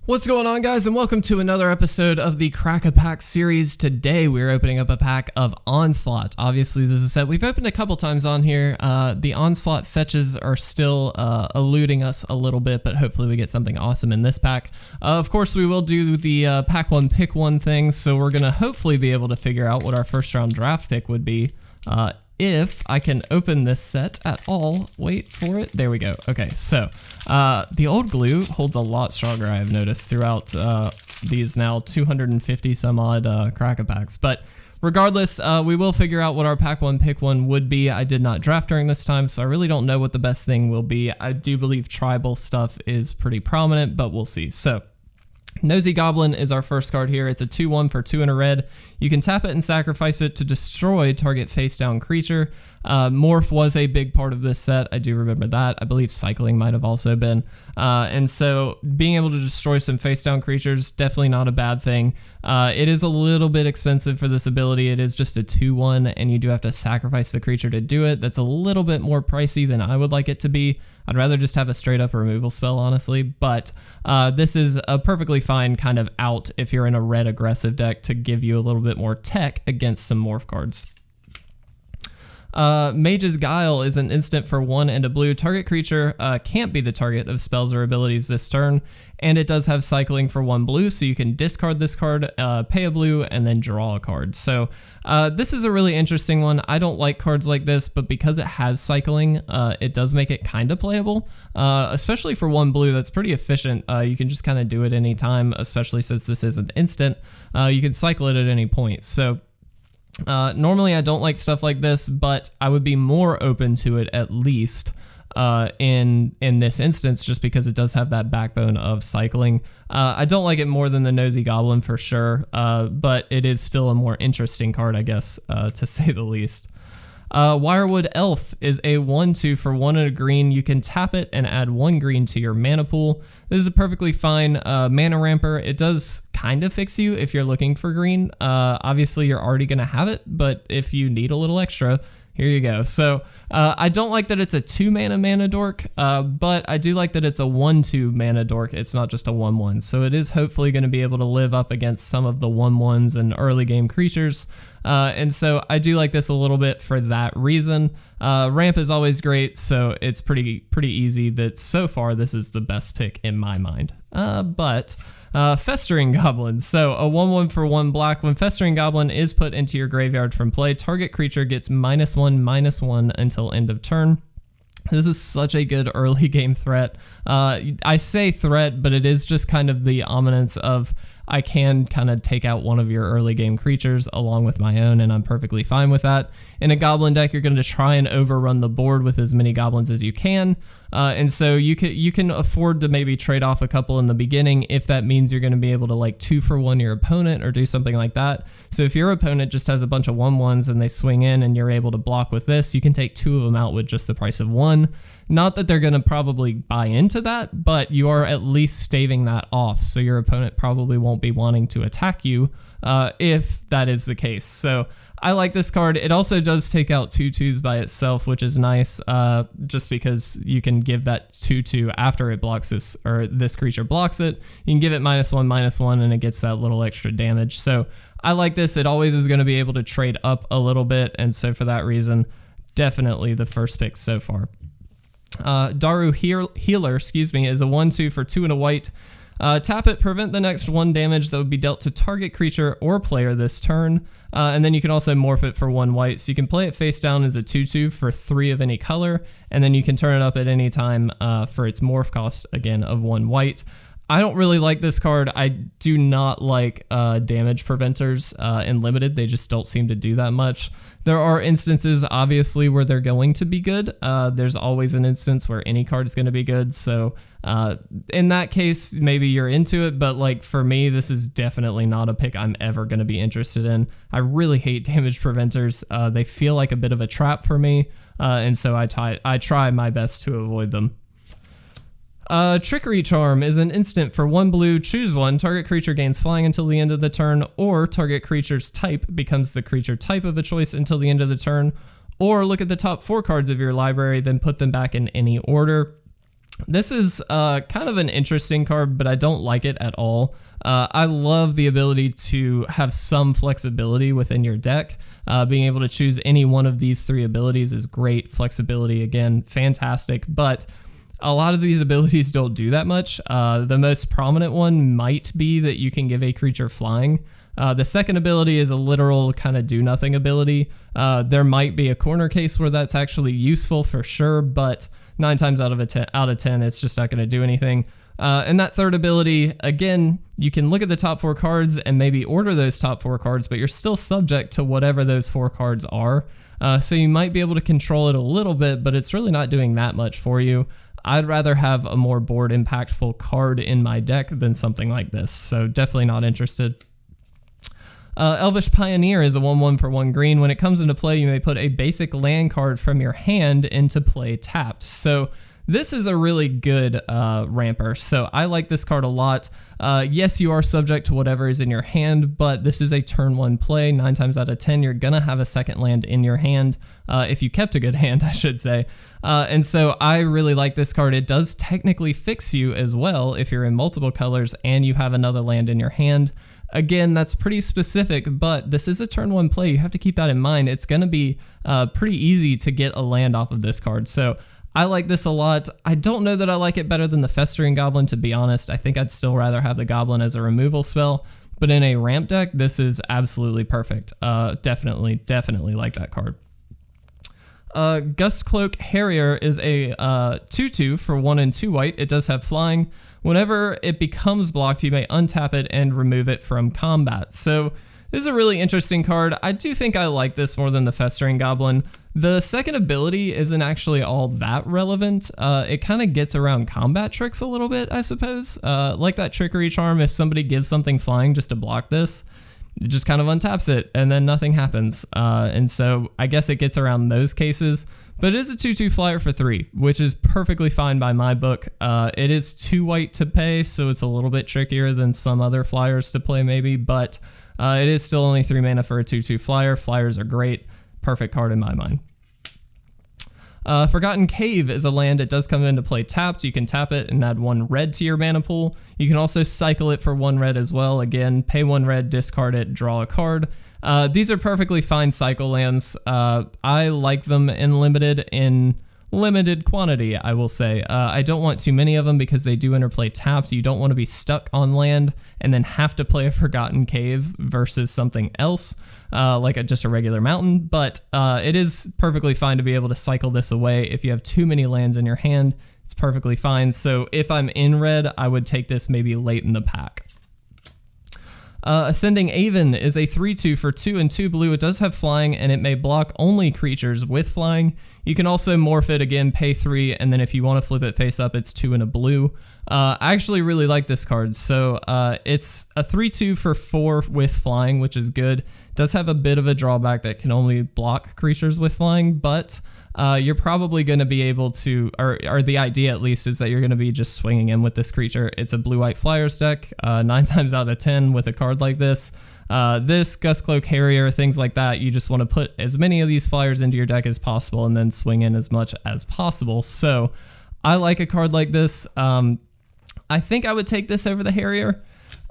What's going on, guys, and welcome to another episode of the Crack-a-Pack series. Today we're opening up a pack of Onslaught. Obviously this is a set we've opened a couple times on here. The Onslaught fetches are still eluding us a little bit, but hopefully we get something awesome in this pack. Of course we will do the pack one pick one thing, so we're gonna hopefully be able to figure out what our first round draft pick would be. If I can open this set at all. Wait for it. There we go. Okay, so the old glue holds a lot stronger, I have noticed, throughout these now 250 some odd Crack-a-Packs. But regardless, we will figure out what our pack one pick one would be. I did not draft during this time, so I really don't know what the best thing will be. I do believe tribal stuff is pretty prominent, but we'll see. So Nosy Goblin is our first card here. It's a 2/1 for 2 and a red. You can tap it and sacrifice it to destroy target face-down creature. Morph was a big part of this set. I do remember that. I believe cycling might have also been. And so being able to destroy some face-down creatures, definitely not a bad thing. It is a little bit expensive for this ability. It is just a 2/1, and you do have to sacrifice the creature to do it. That's a little bit more pricey than I would like it to be. I'd rather just have a straight-up removal spell, honestly, but this is a perfectly fine kind of out if you're in a red aggressive deck to give you a little bit more tech against some morph cards. Mage's Guile is an instant for 1 and a blue. Target creature can't be the target of spells or abilities this turn, and it does have cycling for 1 blue, so you can discard this card, pay a blue, and then draw a card. So this is a really interesting one. I don't like cards like this, but because it has cycling, it does make it kind of playable, especially for 1 blue. That's pretty efficient. You can just kind of do it anytime, especially since this is an instant. You can cycle it at any point. So normally I don't like stuff like this, but I would be more open to it at least in this instance, just because it does have that backbone of cycling. I don't like it more than the Nosy Goblin for sure, but it is still a more interesting card, I guess, to say the least. Wirewood Elf is a 1/2 for 1 and a green. You can tap it and add 1 green to your mana pool. This is a perfectly fine mana ramper. It does kind of fix you if you're looking for green. Obviously you're already going to have it, but if you need a little extra, here you go. So I don't like that it's a 2 mana dork, but I do like that it's a 1/2 mana dork. It's not just a 1/1. So it is hopefully going to be able to live up against some of the 1/1s and early game creatures. And so I do like this a little bit for that reason. Ramp is always great, so it's pretty easy that so far this is the best pick in my mind. Festering Goblin. So a 1/1 for 1 black. When Festering Goblin is put into your graveyard from play, target creature gets -1/-1 until end of turn. This is such a good early game threat. I say threat, but it is just kind of the ominence of I can kind of take out one of your early game creatures along with my own, and I'm perfectly fine with that. In a goblin deck, you're going to try and overrun the board with as many goblins as you can, and so you can afford to maybe trade off a couple in the beginning if that means you're going to be able to like 2 for 1 your opponent or do something like that. So if your opponent just has a bunch of 1/1s and they swing in and you're able to block with this, you can take 2 of them out with just the price of 1. Not that they're going to probably buy into that, but you are at least staving that off, so your opponent probably won't be wanting to attack you if that is the case. So I like this card. It also does take out 2/2s by itself, which is nice, just because you can give that 2/2 after it blocks this, or this creature blocks it. You can give it -1/-1, and it gets that little extra damage. So I like this. It always is going to be able to trade up a little bit, and so for that reason, definitely the first pick so far. Daru Healer, is a 1/2 for 2 and a white. Tap it, prevent the next 1 damage that would be dealt to target creature or player this turn. And then you can also morph it for 1 white. So you can play it face down as a 2/2 for 3 of any color, and then you can turn it up at any time for its morph cost, again, of 1 white. I don't really like this card. I do not like damage preventers in limited. They just don't seem to do that much. There are instances, obviously, where they're going to be good. There's always an instance where any card is going to be good. So in that case, maybe you're into it. But like for me, this is definitely not a pick I'm ever going to be interested in. I really hate damage preventers. They feel like a bit of a trap for me. And so I try my best to avoid them. Trickery Charm is an instant for 1 blue, choose 1, target creature gains flying until the end of the turn, or target creature's type becomes the creature type of a choice until the end of the turn, or look at the top 4 cards of your library, then put them back in any order. This is kind of an interesting card, but I don't like it at all. I love the ability to have some flexibility within your deck. Being able to choose any one of these 3 abilities is great. Flexibility, again, fantastic, but a lot of these abilities don't do that much. The most prominent one might be that you can give a creature flying. The second ability is a literal kind of do nothing ability. There might be a corner case where that's actually useful for sure, but 9 times out of 10, it's just not going to do anything. And that third ability, again, you can look at the top 4 cards and maybe order those top 4 cards, but you're still subject to whatever those 4 cards are. So you might be able to control it a little bit, but it's really not doing that much for you. I'd rather have a more board impactful card in my deck than something like this, so definitely not interested. Elvish Pioneer is a 1/1 for 1 green. When it comes into play, you may put a basic land card from your hand into play tapped. So this is a really good ramper, so I like this card a lot. Yes, you are subject to whatever is in your hand, but this is a turn 1 play. 9 times out of 10, you're gonna have a second land in your hand, if you kept a good hand, I should say. And so I really like this card. It does technically fix you as well if you're in multiple colors and you have another land in your hand. Again, that's pretty specific, but this is a turn 1 play. You have to keep that in mind. It's going to be pretty easy to get a land off of this card. So I like this a lot. I don't know that I like it better than the Festering Goblin, to be honest. I think I'd still rather have the Goblin as a removal spell, but in a ramp deck, this is absolutely perfect. Definitely like that card. Gustcloak Harrier is a 2/2 for 1 and 2 white. It does have flying. Whenever it becomes blocked, you may untap it and remove it from combat. So this is a really interesting card. I do think I like this more than the Festering Goblin. The second ability isn't actually all that relevant. It kind of gets around combat tricks a little bit, I suppose. Like that Trickery Charm, if somebody gives something flying just to block this, it just kind of untaps it and then nothing happens. And so I guess it gets around those cases. But it is a 2/2 flyer for 3, which is perfectly fine by my book. It is 2 white to pay, so it's a little bit trickier than some other flyers to play maybe, but it is still only 3 mana for a 2/2 flyer. Flyers are great. Perfect card in my mind. Forgotten Cave is a land. It does come into play tapped. You can tap it and add 1 red to your mana pool. You can also cycle it for 1 red as well. Again, pay 1 red, discard it, draw a card. These are perfectly fine cycle lands. I like them in limited quantity, I will say. I don't want too many of them because they do interplay tapped. You don't want to be stuck on land and then have to play a Forgotten Cave versus something else, like just a regular mountain. But it is perfectly fine to be able to cycle this away. If you have too many lands in your hand, it's perfectly fine. So if I'm in red, I would take this maybe late in the pack. Ascending Aven is a 3/2 for 2 and 2 blue. It does have flying, and it may block only creatures with flying. You can also morph it again, pay 3, and then if you want to flip it face up, it's 2 and a blue. I actually really like this card. So it's a 3/2 for 4 with flying, which is good. It does have a bit of a drawback that can only block creatures with flying, but you're probably going to be able to, or the idea at least is that you're going to be just swinging in with this creature. It's a blue-white flyers deck, 9 times out of 10 with a card like this. This, Gustcloak Harrier, things like that, you just want to put as many of these flyers into your deck as possible and then swing in as much as possible. So I like a card like this. I think I would take this over the Harrier.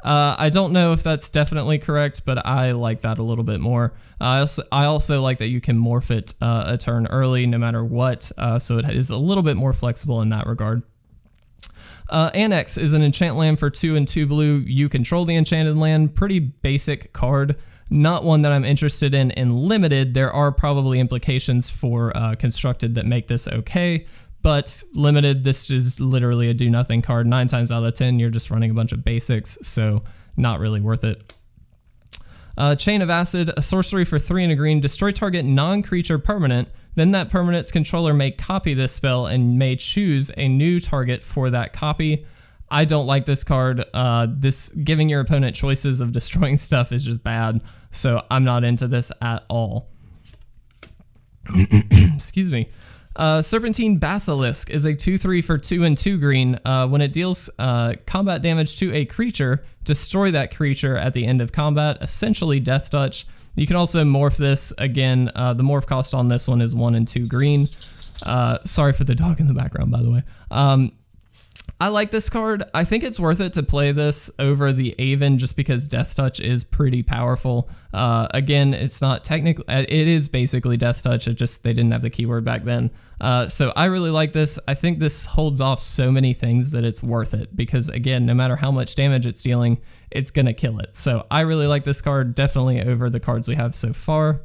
I don't know if that's definitely correct, but I like that a little bit more. I also like that you can morph it a turn early no matter what, so it is a little bit more flexible in that regard. Annex is an enchant land for 2 and 2 blue. You control the enchanted land. Pretty basic card. Not one that I'm interested in limited. There are probably implications for constructed that make this okay. But limited, this is literally a do-nothing card. 9 times out of 10, you're just running a bunch of basics, so not really worth it. Chain of Acid, a sorcery for 3 and a green. Destroy target non-creature permanent. Then that permanent's controller may copy this spell and may choose a new target for that copy. I don't like this card. This giving your opponent choices of destroying stuff is just bad, so I'm not into this at all. Excuse me. Serpentine Basilisk is a 2/3 for 2 and 2 green. When it deals combat damage to a creature, destroy that creature at the end of combat, essentially Death Touch. You can also morph this. Again, the morph cost on this one is 1 and 2 green. Sorry for the dog in the background, by the way. I like this card. I think it's worth it to play this over the Aven just because Death Touch is pretty powerful. Again, it's not technically, it is basically Death Touch, it just they didn't have the keyword back then. So I really like this. I think this holds off so many things that it's worth it because again, no matter how much damage it's dealing, it's gonna kill it. So I really like this card, definitely over the cards we have so far.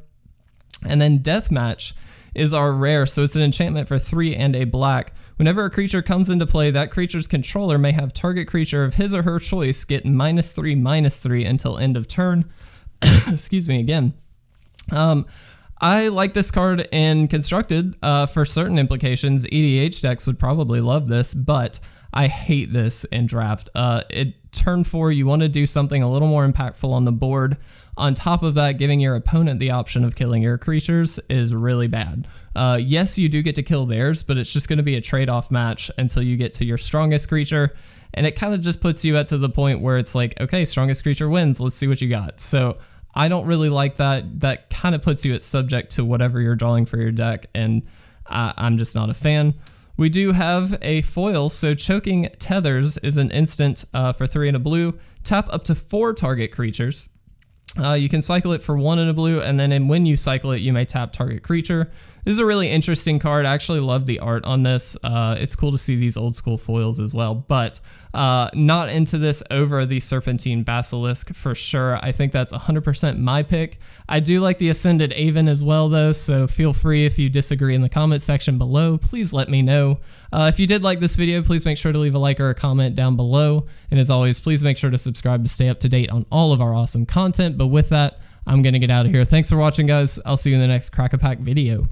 And then Deathmatch is our rare, so it's an enchantment for 3 and a black. Whenever a creature comes into play, that creature's controller may have target creature of his or her choice get -3/-3 until end of turn. Excuse me again. I like this card in Constructed for certain implications. EDH decks would probably love this, but I hate this in Draft. Turn 4, you want to do something a little more impactful on the board. On top of that, giving your opponent the option of killing your creatures is really bad. Yes, you do get to kill theirs, but it's just going to be a trade-off match until you get to your strongest creature, and it kind of just puts you at to the point where it's like, okay, strongest creature wins, let's see what you got. So I don't really like that. That kind of puts you at subject to whatever you're drawing for your deck, and I'm just not a fan. We do have a foil, so Choking Tethers is an instant for 3 and a blue. Tap up to 4 target creatures. You can cycle it for 1 and a blue, and then when you cycle it, you may tap target creature. This is a really interesting card. I actually love the art on this. It's cool to see these old school foils as well, but not into this over the Serpentine Basilisk for sure. I think that's 100% my pick. I do like the Ascended Aven as well though, so feel free if you disagree in the comment section below, please let me know. If you did like this video, please make sure to leave a like or a comment down below. And as always, please make sure to subscribe to stay up to date on all of our awesome content. But with that, I'm going to get out of here. Thanks for watching, guys. I'll see you in the next Crack-A-Pack video.